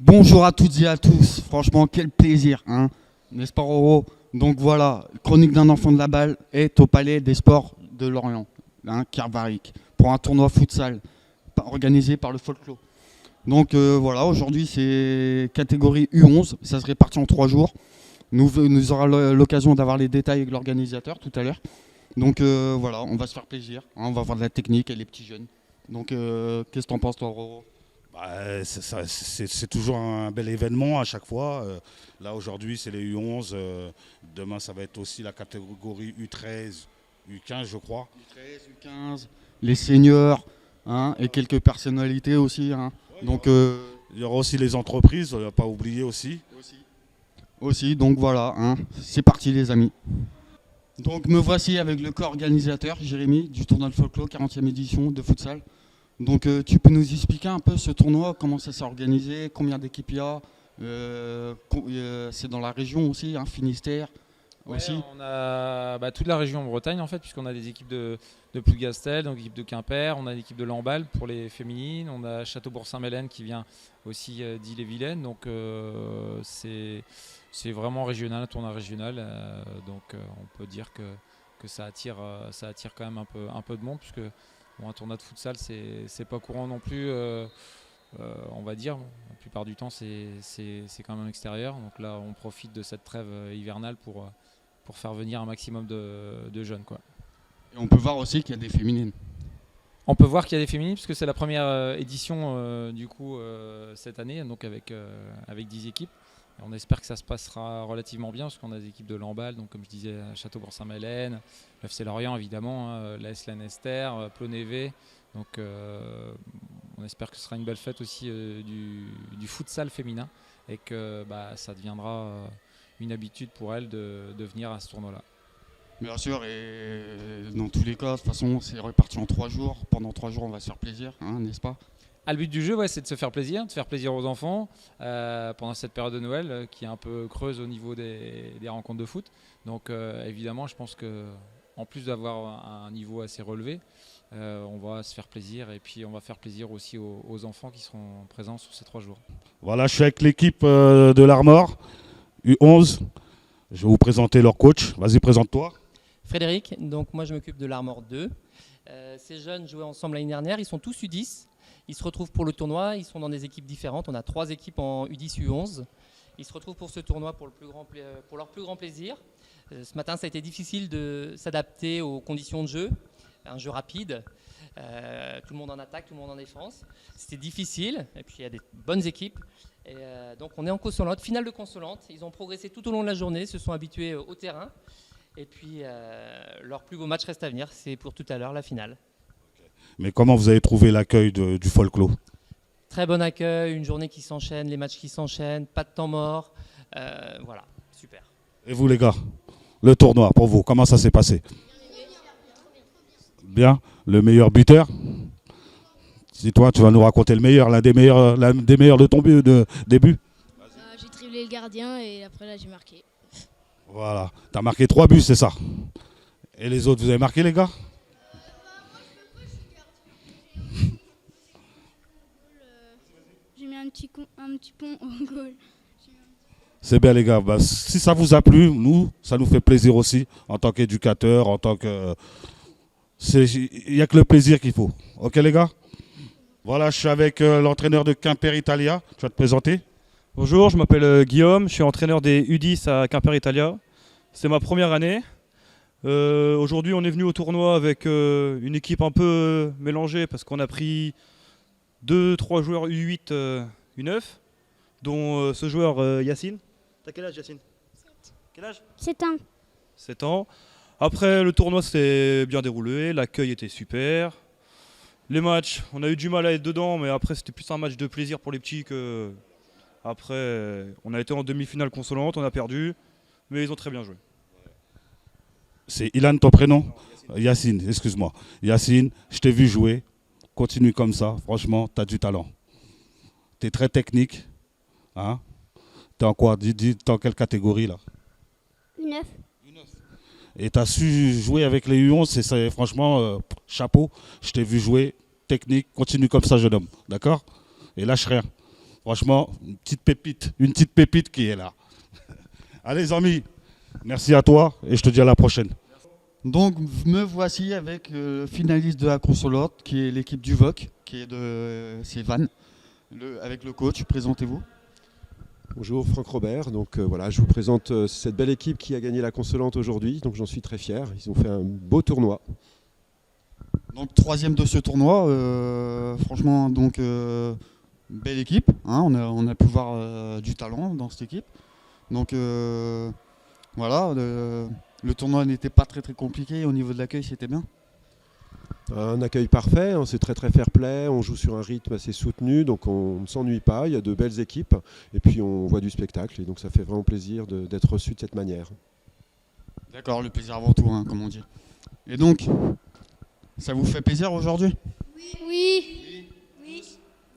Bonjour à toutes et à tous, franchement quel plaisir, hein, n'est-ce pas Roro? Donc voilà, Chronique d'un enfant de la balle est au Palais des Sports de Lorient, hein, Kervaric, pour un tournoi futsal organisé par le Folklore. Donc voilà, aujourd'hui c'est catégorie U11, ça se répartit en 3 jours. Nous aurons l'occasion d'avoir les détails avec l'organisateur tout à l'heure. Donc voilà, on va se faire plaisir, hein, on va voir de la technique et les petits jeunes. Donc qu'est-ce que t'en penses toi Roro? C'est toujours un bel événement à chaque fois. Là aujourd'hui c'est les U11, demain ça va être aussi la catégorie U13, U15 je crois. U13, U15, les seniors, hein, et quelques personnalités aussi. Hein. Donc, il y aura aussi les entreprises, pas oublier aussi. Aussi, donc voilà, hein, c'est parti les amis. Donc me voici avec le co-organisateur Jérémy du tournoi de Folklore 40e édition de futsal. Donc tu peux nous expliquer un peu ce tournoi, comment ça s'est organisé, combien d'équipes il y a, c'est dans la région aussi, hein, Finistère aussi. On a toute la région en Bretagne en fait, puisqu'on a des équipes de Plougastel, donc équipe de Quimper, on a l'équipe de Lamballe pour les féminines, on a Châteaubourg-Saint-Mélène qui vient aussi d'Ille-et-Vilaine, donc c'est vraiment régional, un tournoi régional, donc on peut dire que ça attire quand même un peu de monde, puisque bon, un tournoi de futsal c'est pas courant non plus. On va dire, la plupart du temps c'est quand même extérieur, donc là on profite de cette trêve hivernale pour faire venir un maximum de jeunes, quoi. Et on peut voir aussi qu'il y a des féminines. On peut voir qu'il y a des féminines puisque c'est la première édition du coup cette année, donc avec 10 équipes. Et on espère que ça se passera relativement bien parce qu'on a des équipes de Lamballe, donc comme je disais Châteaubourg-Saint-Mélène, le FC Lorient évidemment, l'AS Lanester, Plonévé. Donc on espère que ce sera une belle fête aussi du futsal féminin et que ça deviendra une habitude pour elles de venir à ce tournoi-là. Bien sûr, et dans tous les cas, de toute façon, c'est réparti en 3 jours. Pendant 3 jours, on va se faire plaisir, hein, n'est-ce pas? Le but du jeu, c'est de se faire plaisir, aux enfants pendant cette période de Noël qui est un peu creuse au niveau des rencontres de foot. Donc évidemment, je pense qu'en plus d'avoir un niveau assez relevé, on va se faire plaisir et puis on va faire plaisir aussi aux enfants qui seront présents sur ces 3 jours. Voilà, je suis avec l'équipe de l'Armor, U11. Je vais vous présenter leur coach. Vas-y, présente-toi. Frédéric, donc moi je m'occupe de l'Armor 2. Ces jeunes jouaient ensemble l'année dernière, ils sont tous U10. Ils se retrouvent pour le tournoi, ils sont dans des équipes différentes. On a 3 équipes en U10, U11. Ils se retrouvent pour ce tournoi pour leur plus grand plaisir. Ce matin, ça a été difficile de s'adapter aux conditions de jeu. Un jeu rapide, tout le monde en attaque, tout le monde en défense. C'était difficile, et puis il y a des bonnes équipes. Et donc on est en consolante, finale de consolante. Ils ont progressé tout au long de la journée, se sont habitués au terrain. Et puis leur plus beau match reste à venir, c'est pour tout à l'heure la finale. Mais comment vous avez trouvé l'accueil du Folklore? Très bon accueil, une journée qui s'enchaîne, les matchs qui s'enchaînent, pas de temps mort. Voilà, super. Et vous les gars, le tournoi pour vous, comment ça s'est passé? Bien, le meilleur buteur? Si toi tu vas nous raconter le meilleur, l'un des meilleurs de ton début. J'ai triplé le gardien et après là j'ai marqué. Voilà, tu as marqué 3 buts, c'est ça? Et les autres, vous avez marqué les gars? J'ai mis un petit pont au goal. C'est bien les gars, si ça vous a plu, nous, ça nous fait plaisir aussi en tant qu'éducateur, en tant que... Il n'y a que le plaisir qu'il faut. Ok les gars? Voilà, je suis avec l'entraîneur de Quimper Italia. Tu vas te présenter? Bonjour, je m'appelle Guillaume, je suis entraîneur des U10 à Quimper Italia. C'est ma première année. Aujourd'hui, on est venu au tournoi avec une équipe un peu mélangée parce qu'on a pris 2-3 joueurs U8, U9, dont ce joueur Yacine. T'as quel âge Yacine? 7. Quel âge? 7 ans. 7 ans. Après, le tournoi s'est bien déroulé, l'accueil était super. Les matchs, on a eu du mal à être dedans, mais après c'était plus un match de plaisir pour les petits que... Après, on a été en demi-finale consolante, on a perdu, mais ils ont très bien joué. C'est Ilan ton prénom? Yacine, excuse-moi. Yacine, je t'ai vu jouer, continue comme ça, franchement, tu as du talent. Tu es très technique. Hein? Tu es en quoi? Dis, t'es en quelle catégorie là? 9. Et tu as su jouer avec les U11, c'est franchement, chapeau. Je t'ai vu jouer, technique, continue comme ça jeune homme, d'accord? Et lâche rien. Franchement, une petite pépite qui est là. Allez les amis, merci à toi et je te dis à la prochaine. Donc me voici avec le finaliste de la consolote, qui est l'équipe du VOC, c'est Van, avec le coach. Présentez-vous. Bonjour, Franck Robert. Donc voilà, je vous présente cette belle équipe qui a gagné la consolante aujourd'hui. Donc j'en suis très fier. Ils ont fait un beau tournoi. Donc troisième de ce tournoi, franchement donc belle équipe, hein, on a pu voir du talent dans cette équipe. Donc voilà, le tournoi n'était pas très très compliqué, au niveau de l'accueil c'était bien. Un accueil parfait, hein, c'est très très fair play, on joue sur un rythme assez soutenu, donc on ne s'ennuie pas, il y a de belles équipes et puis on voit du spectacle et donc ça fait vraiment plaisir d'être reçu de cette manière. D'accord, le plaisir avant tout, hein, comme on dit. Et donc, ça vous fait plaisir aujourd'hui? Oui.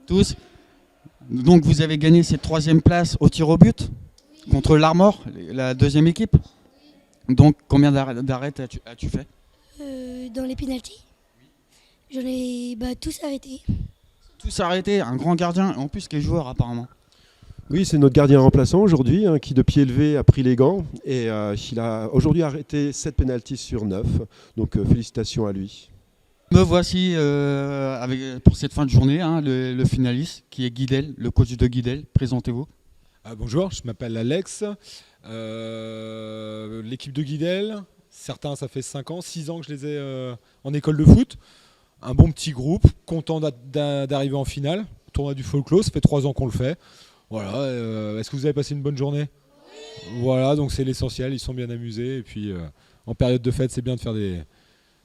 Tous? Donc vous avez gagné cette troisième place au tir au but contre l'Armor, la deuxième équipe. Donc combien d'arrêts as-tu fait? Dans les pénaltys, j'en ai tous arrêtés. Tous arrêtés, un grand gardien, en plus qui est joueur apparemment. Oui, c'est notre gardien remplaçant aujourd'hui, hein, qui de pied levé a pris les gants et il a aujourd'hui arrêté 7 pénaltys sur 9, donc félicitations à lui. Me voici pour cette fin de journée, hein, le finaliste qui est Guidel, le coach de Guidel. Présentez-vous. Bonjour, je m'appelle Alex. L'équipe de Guidel, certains ça fait 5 ans, 6 ans que je les ai en école de foot. Un bon petit groupe, content d'arriver en finale. Tournoi du Folklore, ça fait 3 ans qu'on le fait. Voilà, est-ce que vous avez passé une bonne journée? Oui. Voilà, donc c'est l'essentiel, ils sont bien amusés. Et puis en période de fête, c'est bien de faire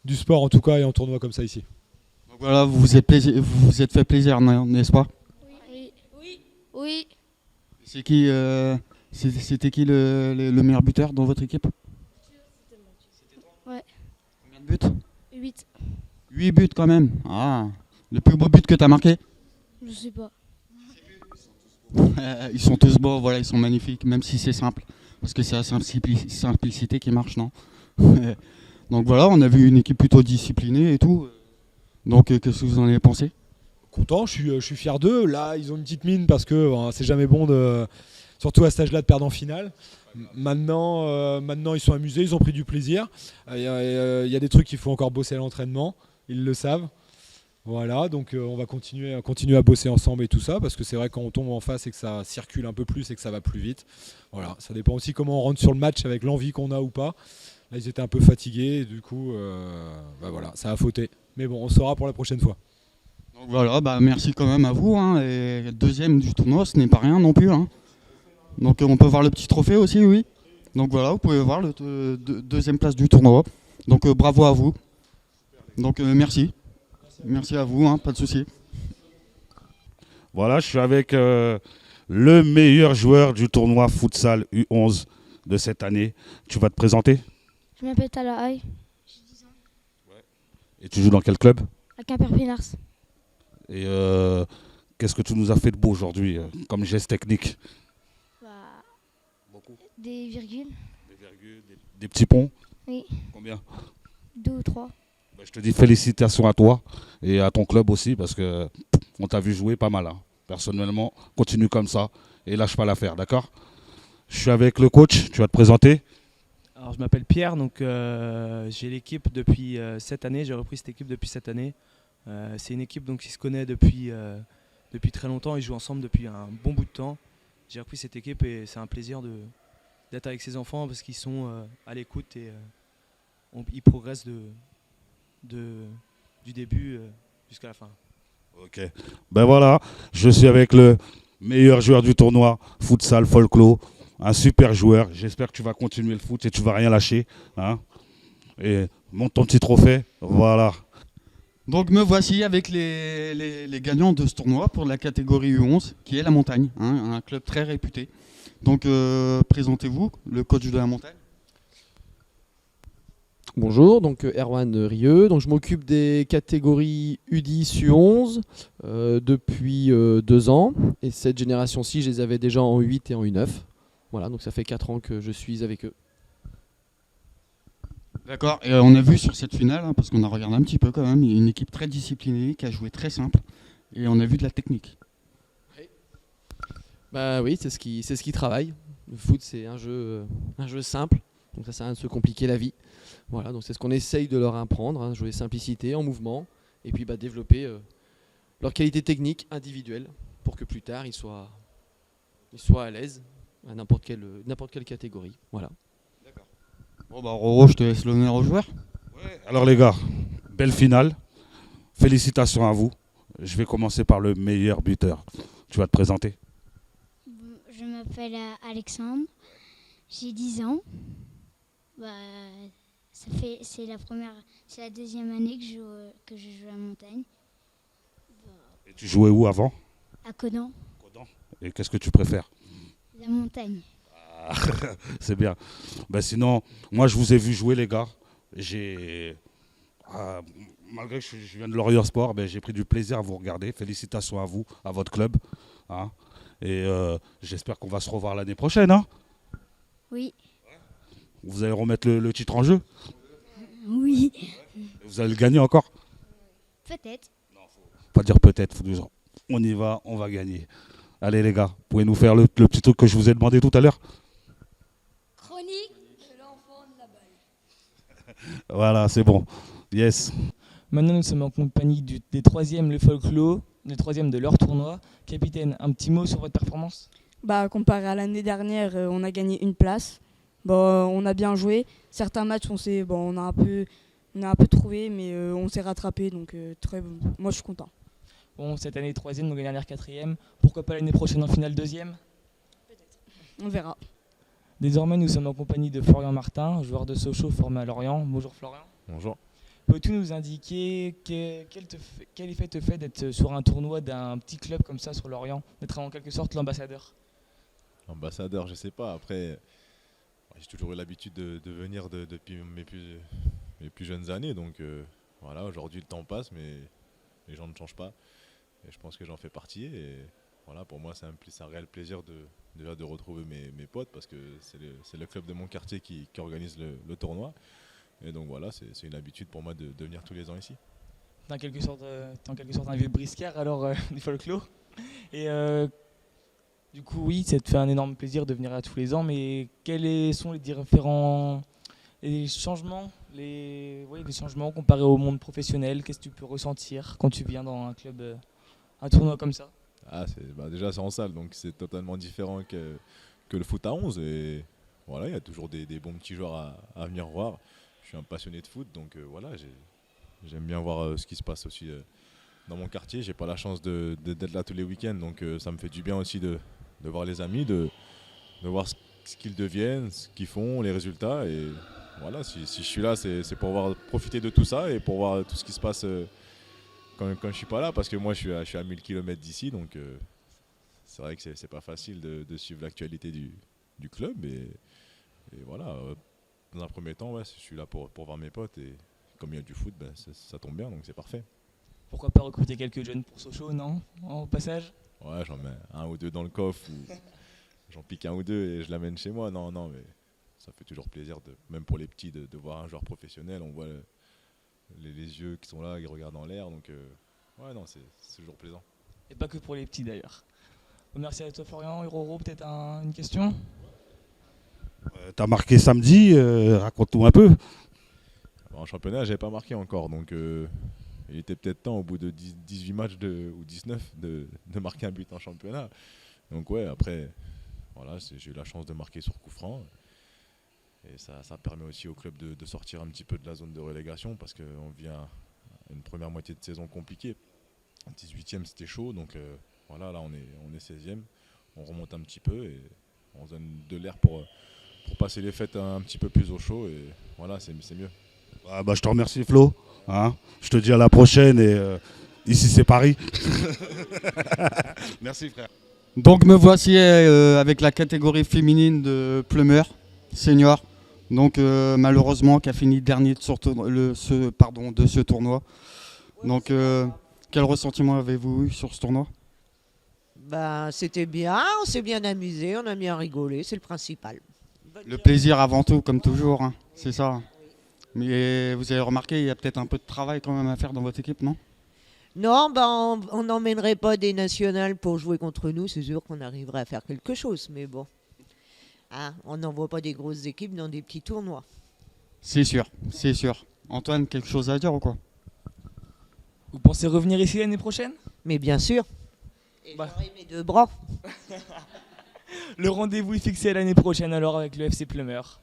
du sport en tout cas et en tournoi comme ça ici. Donc voilà, vous vous êtes fait plaisir, n'est-ce pas? Oui. C'est qui c'était qui le meilleur buteur dans votre équipe? Ouais. Combien de buts? 8. 8 buts quand même. Ah, le plus beau but que tu as marqué? Je sais pas. Ils sont tous beaux, voilà, ils sont magnifiques, même si c'est simple. Parce que c'est la simplicité qui marche, non? Donc voilà, on a vu une équipe plutôt disciplinée et tout. Donc qu'est-ce que vous en avez pensé? Content, je suis fier d'eux. Là, ils ont une petite mine parce que c'est jamais bon, surtout à cet âge-là, de perdre en finale. Maintenant, ils sont amusés, ils ont pris du plaisir. Il y a des trucs qu'il faut encore bosser à l'entraînement, ils le savent. Voilà, donc on va continuer à bosser ensemble et tout ça, parce que c'est vrai quand on tombe en face et que ça circule un peu plus et que ça va plus vite. Voilà, ça dépend aussi comment on rentre sur le match avec l'envie qu'on a ou pas. Là, ils étaient un peu fatigués, et du coup, voilà, ça a fauté. Mais bon, on saura pour la prochaine fois. Donc voilà, merci quand même à vous. Hein, et deuxième du tournoi, ce n'est pas rien non plus. Hein. Donc on peut voir le petit trophée aussi, oui. Donc voilà, vous pouvez voir le deuxième place du tournoi. Donc bravo à vous. Donc merci. Merci à vous, hein, pas de souci. Voilà, je suis avec le meilleur joueur du tournoi futsal U11 de cette année. Tu vas te présenter? Je m'appelle Talahaï, Et tu joues dans quel club? à Quimper-Pinars. Et qu'est-ce que tu nous as fait de beau aujourd'hui comme geste technique? Beaucoup. Des virgules, Des petits ponts? Oui. Combien? 2 ou 3. Je te dis félicitations à toi et à ton club aussi parce que on t'a vu jouer pas mal. Hein. Personnellement, continue comme ça et lâche pas l'affaire, d'accord? Je suis avec le coach, tu vas te présenter. Alors je m'appelle Pierre, donc j'ai l'équipe depuis cette année, j'ai repris cette équipe depuis cette année. C'est une équipe donc, qui se connaît depuis très longtemps, ils jouent ensemble depuis un bon bout de temps. J'ai repris cette équipe et c'est un plaisir d'être avec ces enfants parce qu'ils sont à l'écoute et ils progressent du début jusqu'à la fin. Ok, ben voilà, je suis avec le meilleur joueur du tournoi, futsal Folklore, un super joueur. J'espère que tu vas continuer le foot et tu vas rien lâcher. Hein, et monte ton petit trophée, voilà. Donc me voici avec les gagnants de ce tournoi pour la catégorie U11, qui est la Montagne, hein, un club très réputé. Donc présentez-vous, le coach de la Montagne. Bonjour, donc Erwan Rieux. Donc je m'occupe des catégories U10, U11 depuis 2 ans. Et cette génération-ci, je les avais déjà en U8 et en U9. Voilà, donc ça fait 4 ans que je suis avec eux. D'accord, et on a vu sur cette finale, hein, parce qu'on a regardé un petit peu quand même, une équipe très disciplinée, qui a joué très simple, et on a vu de la technique. Bah oui, c'est ce qui travaille. Le foot, c'est un jeu simple, donc ça sert à rien de se compliquer la vie. Voilà, donc c'est ce qu'on essaye de leur apprendre, hein, jouer simplicité en mouvement, et puis développer leur qualité technique individuelle pour que plus tard ils soient à l'aise à n'importe quelle catégorie. Voilà. Bon bah Roro, je te laisse l'honneur aux joueurs. Alors les gars, belle finale. Félicitations à vous. Je vais commencer par le meilleur buteur. Tu vas te présenter. Je m'appelle Alexandre, j'ai 10 ans. C'est la deuxième année que je joue à Montagne. Et tu jouais où avant? À Codan. Et qu'est-ce que tu préfères? La montagne. Ah, c'est bien. Sinon, moi je vous ai vu jouer les gars. Malgré que je viens de Lorient Sport, j'ai pris du plaisir à vous regarder. Félicitations à vous, à votre club. Hein. Et j'espère qu'on va se revoir l'année prochaine. Hein. Oui. Vous allez remettre le titre en jeu? Oui. Vous allez le gagner encore? Peut-être. Pas dire peut-être, faut dire on y va, on va gagner. Allez les gars, pouvez nous faire le petit truc que je vous ai demandé tout à l'heure? Chronique de l'enfant de la balle. Voilà, c'est bon. Yes. Maintenant, nous sommes en compagnie des troisièmes, le Folklore, le troisième de leur tournoi. Capitaine, un petit mot sur votre performance? Comparé à l'année dernière, on a gagné une place. On a bien joué. Certains matchs, on a un peu trouvé, mais on s'est rattrapé. Donc, moi, je suis content. Bon, cette année troisième, donc l'année dernière quatrième. Pourquoi pas l'année prochaine en finale deuxième? Peut-être. On verra. Désormais, nous sommes en compagnie de Florian Martin, joueur de Sochaux formé à Lorient. Bonjour Florian. Bonjour. Peux-tu nous indiquer quel effet te fait d'être sur un tournoi d'un petit club comme ça sur Lorient, d'être en quelque sorte l'ambassadeur? Ambassadeur, je sais pas. Après, j'ai toujours eu l'habitude de venir depuis mes plus jeunes années. Donc voilà, aujourd'hui le temps passe, mais les gens ne changent pas. Et je pense que j'en fais partie. Et voilà, pour moi, c'est un réel plaisir de retrouver mes potes parce que c'est le club de mon quartier qui organise le tournoi. Et donc voilà, c'est une habitude pour moi de venir tous les ans ici. T'es en quelque sorte un vieux briscard alors du Folklore. Et du coup, oui, ça te fait un énorme plaisir de venir là tous les ans. Mais quels sont les changements, les changements comparés au monde professionnel? Qu'est-ce que tu peux ressentir quand tu viens dans un club, un tournoi comme ça? Déjà, c'est en salle, donc c'est totalement différent que le foot à 11. Et voilà, il y a toujours des bons petits joueurs à venir voir. Je suis un passionné de foot, donc voilà, j'aime bien voir ce qui se passe aussi dans mon quartier. J'ai pas la chance d'être là tous les week-ends, donc ça me fait du bien aussi de voir les amis, de voir ce qu'ils deviennent, ce qu'ils font, les résultats. Et voilà, si je suis là, c'est pour profiter de tout ça et pour voir tout ce qui se passe quand je suis pas là, parce que moi je suis à 1000 km d'ici, donc c'est vrai que c'est pas facile de suivre l'actualité du club. Et voilà, dans un premier temps, je suis là pour voir mes potes, et comme il y a du foot, ça tombe bien, donc c'est parfait. Pourquoi pas recruter quelques jeunes pour Sochaux, non? Au passage? Ouais, j'en mets un ou deux dans le coffre, ou j'en pique un ou deux et je l'amène chez moi. Non, mais ça fait toujours plaisir, même pour les petits, de voir un joueur professionnel. On voit les yeux qui sont là, qui regardent en l'air, donc ouais, non, c'est toujours plaisant. Et pas que pour les petits d'ailleurs. Merci à toi Florian. Roro, peut-être une question? T'as marqué samedi, raconte-nous un peu. En championnat, j'avais pas marqué encore, donc il était peut-être temps au bout de 18 matchs ou 19 de marquer un but en championnat. Donc ouais, après, voilà, j'ai eu la chance de marquer sur coup franc. Et ça permet aussi au club de sortir un petit peu de la zone de relégation, parce qu'on vient une première moitié de saison compliquée. 18e, c'était chaud, donc voilà, là on est 16e. On remonte un petit peu et on donne de l'air pour passer les fêtes un petit peu plus au chaud, et voilà, c'est mieux. Je te remercie Flo. Hein, je te dis à la prochaine, et ici c'est Paris. Merci frère. Donc me voici avec la catégorie féminine de Plumeur senior. Donc malheureusement qui a fini dernier de ce tournoi. Donc quel ressentiment avez-vous eu sur ce tournoi? C'était bien, on s'est bien amusé, on a bien rigolé, c'est le principal. Le plaisir avant tout, comme toujours, hein, c'est ça. Mais vous avez remarqué, il y a peut-être un peu de travail quand même à faire dans votre équipe, non? Non, on n'emmènerait pas des nationales pour jouer contre nous. C'est sûr qu'on arriverait à faire quelque chose. Mais bon, on n'envoie pas des grosses équipes dans des petits tournois. C'est sûr, c'est sûr. Antoine, quelque chose à dire ou quoi? Vous pensez revenir ici l'année prochaine? Mais bien sûr. Et j'aurai mes 2 bras. Le rendez-vous est fixé l'année prochaine alors avec le FC Plumeur.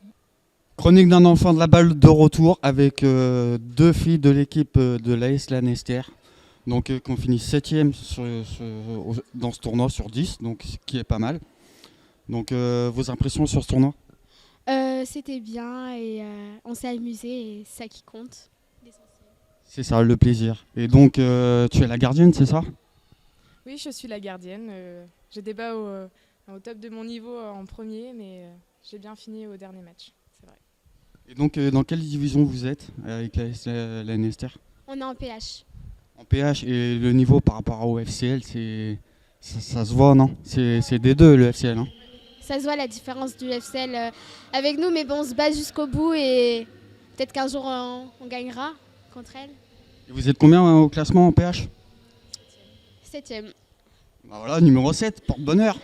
Chronique d'un enfant de la balle de retour avec 2 filles de l'équipe de l'AS Lanester. Donc qu'on finit 7e dans ce tournoi sur 10, donc ce qui est pas mal. Donc vos impressions sur ce tournoi? C'était bien et on s'est amusé et c'est ça qui compte. C'est ça, le plaisir. Et donc tu es la gardienne, c'est ça? Oui, je suis la gardienne. J'étais pas au top de mon niveau en premier, mais j'ai bien fini au dernier match, c'est vrai. Et donc dans quelle division vous êtes avec la Lanester? On est en PH. En PH, et le niveau par rapport au FCL, ça se voit, non? C'est des deux, le FCL, hein? Ça se voit la différence du FCL avec nous, mais bon, on se bat jusqu'au bout et peut-être qu'un jour on gagnera contre elle. Et vous êtes combien au classement en PH? 7e. Bah voilà, numéro 7, porte-bonheur.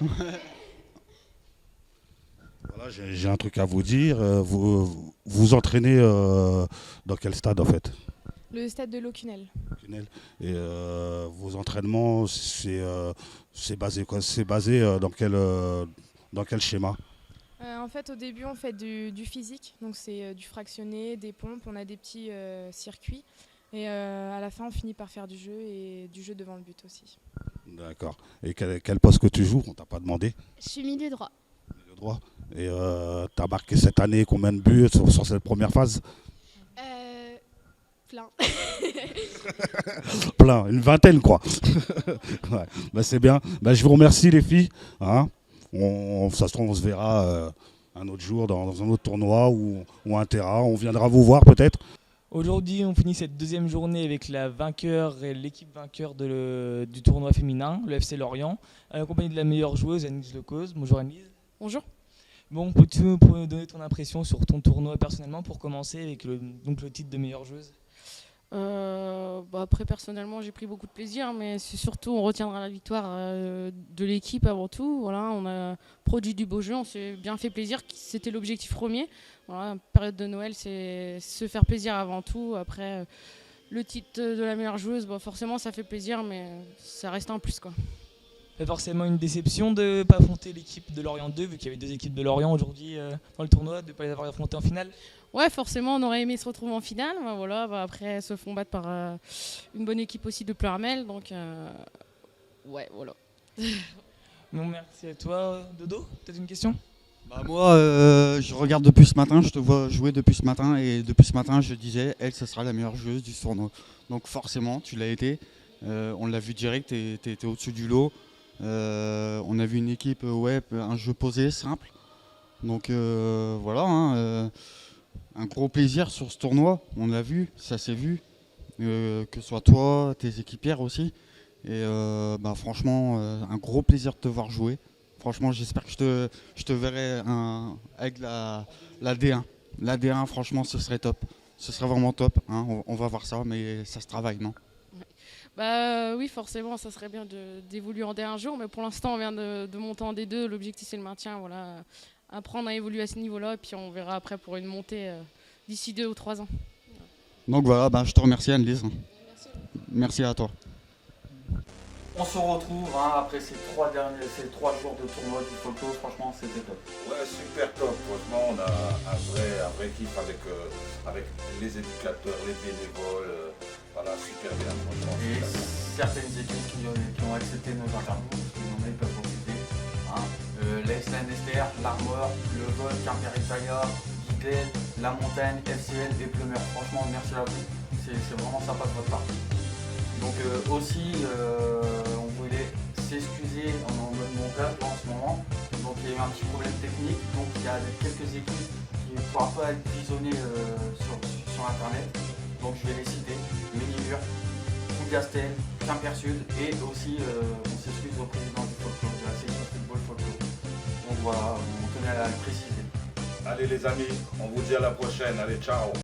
Voilà, j'ai un truc à vous dire. Vous vous entraînez dans quel stade en fait? Le stade de Locunel. Et vos entraînements, c'est basé dans quel schéma? En fait, au début, on fait du physique, donc c'est du fractionné, des pompes, on a des petits circuits. Et à la fin, on finit par faire du jeu et du jeu devant le but aussi. D'accord. Et quel poste que tu joues? On t'a pas demandé. Je suis milieu droit. Milieu droit. Et tu as marqué cette année combien de buts sur cette première phase? Plein. Plein, une vingtaine quoi. Ouais. Bah, c'est bien. Bah, je vous remercie les filles. Hein, ça se trouve, on se verra un autre jour dans un autre tournoi ou un terrain. On viendra vous voir peut-être. Aujourd'hui, on finit cette deuxième journée avec la vainqueur et l'équipe vainqueur du tournoi féminin, le FC Lorient, accompagné de la meilleure joueuse, Annelise Lecause. Bonjour Annelise. Bonjour. Bon, peux-tu nous donner ton impression sur ton tournoi personnellement pour commencer avec le titre de meilleure joueuse? Après, personnellement, j'ai pris beaucoup de plaisir, mais c'est surtout, on retiendra la victoire de l'équipe avant tout. Voilà, on a produit du beau jeu, on s'est bien fait plaisir, c'était l'objectif premier. Voilà, période de Noël, c'est se faire plaisir avant tout. Après, le titre de la meilleure joueuse, forcément, ça fait plaisir, mais ça reste un plus, quoi. Pas forcément une déception de ne pas affronter l'équipe de Lorient 2, vu qu'il y avait 2 équipes de Lorient aujourd'hui dans le tournoi, de ne pas les avoir affrontées en finale? Ouais, forcément, on aurait aimé se retrouver en finale. Après, elles se font battre par une bonne équipe aussi de Pleurmel. Donc, ouais, voilà. Bon, merci à toi. Dodo, peut-être une question? Moi, je regarde depuis ce matin, je te vois jouer depuis ce matin. Et depuis ce matin, je disais, elle, ce sera la meilleure joueuse du tournoi. Donc forcément, tu l'as été. On l'a vu direct, tu étais au-dessus du lot. On a vu une équipe, un jeu posé, simple. Donc voilà, hein, un gros plaisir sur ce tournoi, on l'a vu, ça s'est vu, que ce soit toi, tes équipières aussi. Et franchement, un gros plaisir de te voir jouer. Franchement, j'espère que je te verrai avec la D1. La D1, franchement, ce serait top. Ce serait vraiment top, hein, on va voir ça, mais ça se travaille, non? Oui, forcément, ça serait bien d'évoluer en D1 jour, mais pour l'instant, on vient de monter en D2. L'objectif, c'est le maintien. Voilà, apprendre à évoluer à ce niveau-là, et puis on verra après pour une montée d'ici 2 ou 3 ans. Donc voilà, je te remercie Annelise. Merci à toi. On se retrouve après ces 3 jours de tournoi du photo, franchement c'était top. Ouais, super top, franchement on a un vrai kiff avec les éducateurs, les bénévoles, voilà, super bien franchement. Et certaines équipes qui ont accepté nos interviews, parce qu'ils en peuvent profiter. L'AS Lanester, l'Armor, le Vol, Quimper Italia, Guidel, La Montagne, FCL et Plumeur. Franchement merci à vous, c'est vraiment sympa de votre part. Donc aussi, on voulait s'excuser en mode montage en ce moment. Donc il y a eu un petit problème technique. Donc il y a quelques équipes qui ne pourront pas être visionnées sur internet. Donc je vais les citer. Ménilure, Fougastel, Quimper Sud et aussi on s'excuse au président du folklore, de la section football folklore. Donc voilà, on tenait à le préciser. Allez les amis, on vous dit à la prochaine. Allez, ciao.